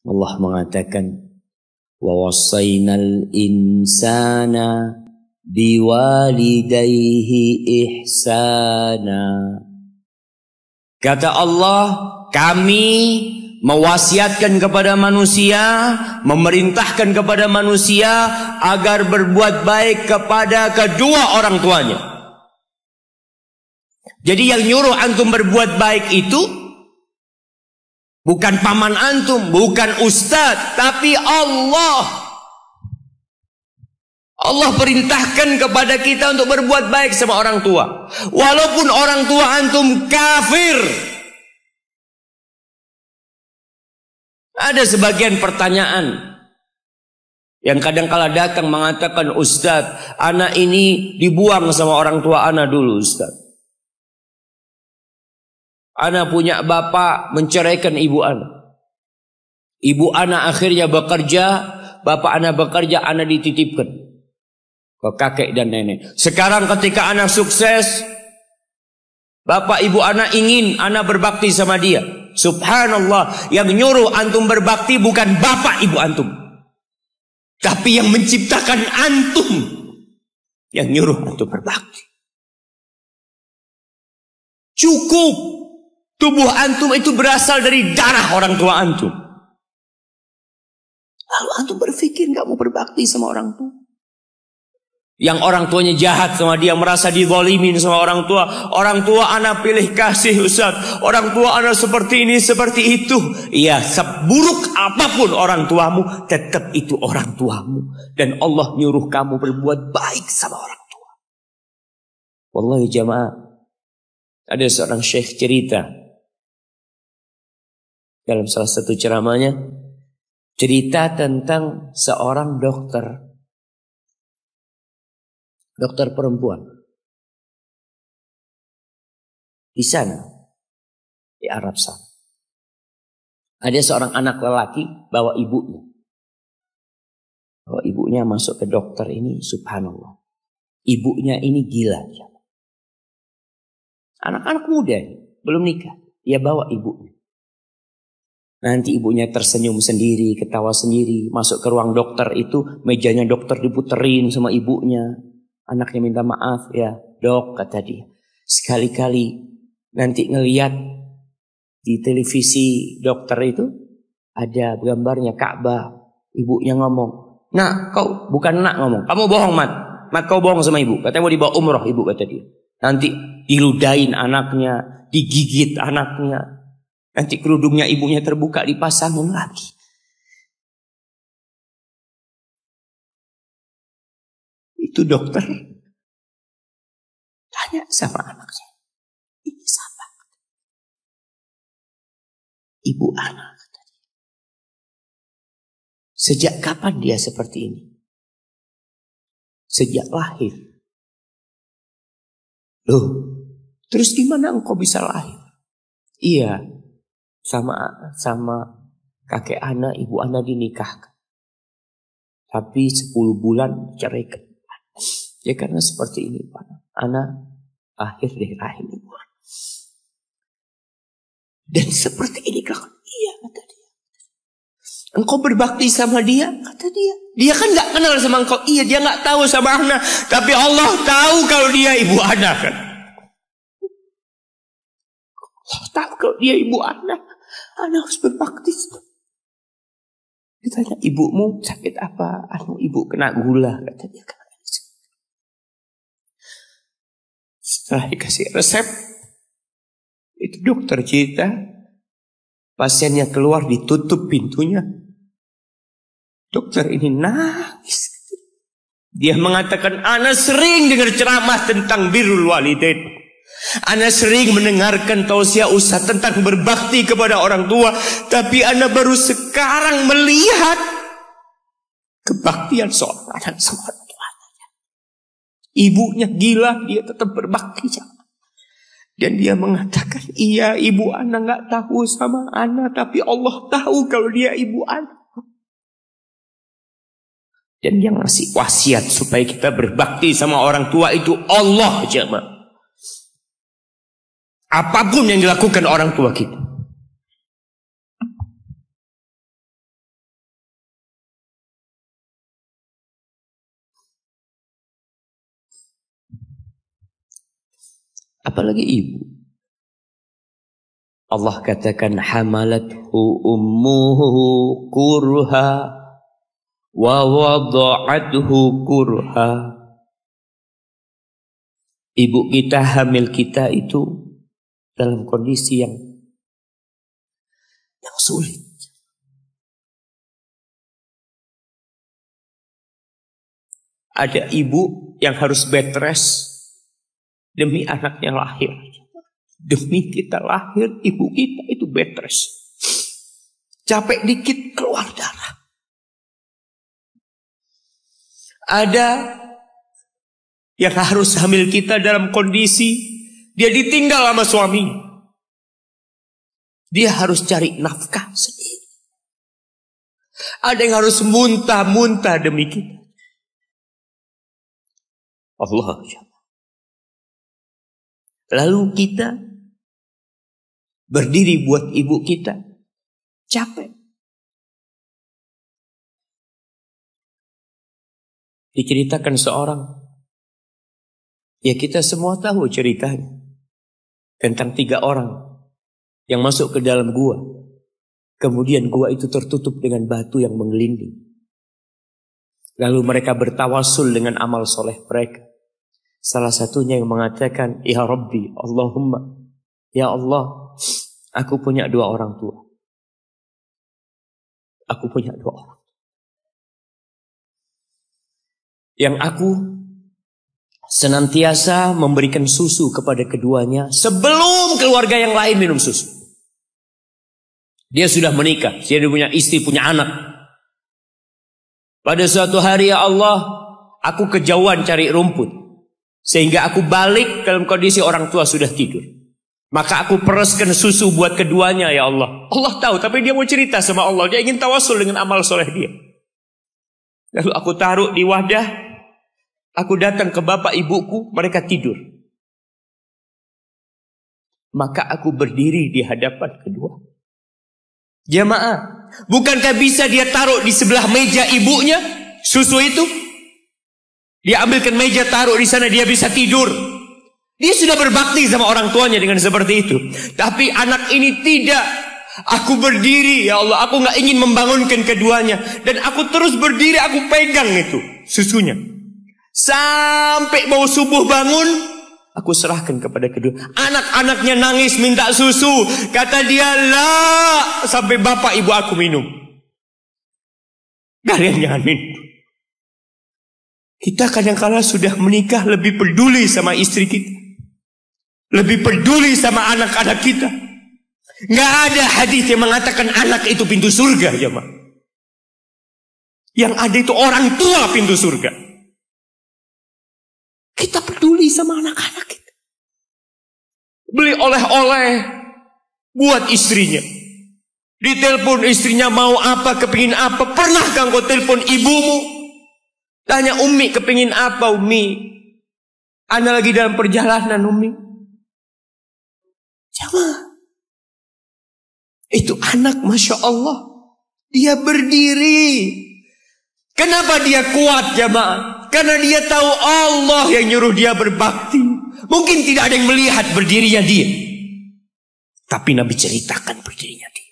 Allah mengatakan, wa wassaynal insana biwalidayhi ihsana. Kata Allah, kami mewasiatkan kepada manusia, memerintahkan kepada manusia agar berbuat baik kepada kedua orang tuanya. Jadi yang nyuruh antum berbuat baik itu bukan paman antum, bukan ustadz, tapi Allah. Allah perintahkan kepada kita untuk berbuat baik sama orang tua. Walaupun orang tua antum kafir. Ada sebagian pertanyaan yang kadang-kala datang mengatakan, Ustadz, anak ini dibuang sama orang tua anak dulu, Ustadz. Anak punya bapak menceraikan ibu anak. Ibu anak akhirnya bekerja, bapak anak bekerja, anak dititipkan ke kakek dan nenek. Sekarang ketika anak sukses, bapak ibu anak ingin anak berbakti sama dia. Subhanallah, yang nyuruh antum berbakti bukan bapak ibu antum, tapi yang menciptakan antum yang nyuruh antum berbakti. Cukup tubuh antum itu berasal dari darah orang tua antum. Lalu antum berpikir gak mau berbakti sama orang tua. Yang orang tuanya jahat sama dia, merasa dizalimin sama orang tua. Orang tua anak pilih kasih, Ustaz. Orang tua anak seperti ini, seperti itu. Iya, seburuk apapun orang tuamu, tetap itu orang tuamu. Dan Allah nyuruh kamu berbuat baik sama orang tua. Wallahi jamaah, ada seorang syekh cerita dalam salah satu ceramahnya, cerita tentang seorang dokter perempuan di sana, di Arab sana. Ada seorang anak lelaki bawa ibunya. Bawa ibunya masuk ke dokter ini, subhanallah. Ibunya ini gila. Anak-anak muda, belum nikah. Dia bawa ibunya. Nanti ibunya tersenyum sendiri, ketawa sendiri. Masuk ke ruang dokter itu, mejanya dokter diputerin sama ibunya. Anaknya minta maaf, ya dok, kata dia. Sekali-kali nanti ngeliat di televisi dokter itu ada gambarnya Ka'bah. Ibunya ngomong, nak kau, bukan nak ngomong, kamu bohong Mat. Mat kau bohong sama ibu. Katanya mau dibawa umroh ibu, kata dia. Nanti diludahin anaknya, digigit anaknya. Nanti kerudungnya ibunya terbuka, dipasangin lagi. Itu dokter tanya sama anaknya, ini siapa? Ibu anak. Sejak kapan dia seperti ini? Sejak lahir. Loh, terus gimana engkau bisa lahir? Iya, sama kakek anak, ibu anak dinikahkan. Tapi 10 bulan ceraikan. Ya karena seperti ini Pak. Anak lahir dari rahim ibu. Dan seperti ini kan? Iya, kata dia. Engkau berbakti sama dia, kata dia. Dia kan gak kenal sama engkau. Iya, dia gak tahu sama anak. Tapi Allah tahu kalau dia ibu anak kan. Allah tahu kalau dia ibu anak. Anak harus berbakti. Ditanya, ibumu sakit apa? Ibu kena gula, kata dia. Setelah dikasih resep, itu dokter cerita, pasiennya keluar, ditutup pintunya. Dokter ini nangis. Dia mengatakan, ana sering dengar ceramah tentang birrul walidain. Ana sering mendengarkan tausiah ustaz tentang berbakti kepada orang tua. Tapi ana baru sekarang melihat kebaktian seorang anak sama orang tua. Ibunya gila, dia tetap berbakti. Dan dia mengatakan, iya ibu anak gak tahu sama anak, tapi Allah tahu kalau dia ibu anak. Dan yang ngasih wasiat supaya kita berbakti sama orang tua itu Allah jemaah. Apapun yang dilakukan orang tua kita, Apalagi ibu. Allah katakan hamalathu ummuhu kurha wa wada'athu kurha. Ibu kita, hamil kita itu dalam kondisi yang sulit. Ada ibu yang harus bed rest demi anaknya lahir. Demi kita lahir, ibu kita itu bed rest. Capek dikit keluar darah. Ada yang harus hamil kita dalam kondisi dia ditinggal sama suaminya. Dia harus cari nafkah sendiri. Ada yang harus muntah-muntah demi kita. Allah. Lalu kita berdiri buat ibu kita. Capek. Diceritakan seorang. Ya kita semua tahu ceritanya. Tentang 3 orang yang masuk ke dalam gua. Kemudian gua itu tertutup dengan batu yang menggelinding. Lalu mereka bertawasul dengan amal soleh mereka. Salah satunya yang mengatakan, Ya Rabbi, Allahumma, Ya Allah, aku punya 2 orang tua. Aku punya 2 orang. Yang aku senantiasa memberikan susu kepada keduanya sebelum keluarga yang lain minum susu. Dia sudah menikah, dia punya istri, punya anak. Pada suatu hari, ya Allah, aku kejauhan cari rumput. Sehingga aku balik dalam kondisi orang tua sudah tidur. Maka aku pereskan susu buat keduanya, ya Allah. Allah tahu, tapi dia mau cerita sama Allah. Dia ingin tawasul dengan amal soleh dia. Lalu aku taruh di wadah. Aku datang ke bapak ibuku, mereka tidur. Maka aku berdiri di hadapan kedua. Jamaah, bukankah bisa dia taruh di sebelah meja ibunya susu itu? Dia ambilkan meja, taruh di sana, dia bisa tidur. Dia sudah berbakti sama orang tuanya dengan seperti itu. Tapi anak ini tidak. Aku berdiri, ya Allah, aku gak ingin membangunkan keduanya. Dan aku terus berdiri, aku pegang itu susunya. Sampai mau subuh bangun, aku serahkan kepada kedua. Anak-anaknya nangis minta susu. Kata dia, lah, sampai bapak ibu aku minum. Kalian jangan minum. Kita kadang-kala sudah menikah lebih peduli sama istri kita. Lebih peduli sama anak-anak kita. Nggak ada hadis yang mengatakan anak itu pintu surga, ya, Mak. Yang ada itu orang tua pintu surga. Kita peduli sama anak-anak kita. Beli oleh-oleh buat istrinya. Ditelepon istrinya mau apa, kepingin apa. Pernahkah engkau telepon ibumu? Tanya, Umi kepingin apa, Umi? Ana lagi dalam perjalanan, Umi. Jamaah. Itu anak, Masya Allah. Dia berdiri. Kenapa dia kuat, jamaah? Karena dia tahu Allah yang nyuruh dia berbakti. Mungkin tidak ada yang melihat berdirinya dia. Tapi Nabi ceritakan berdirinya dia.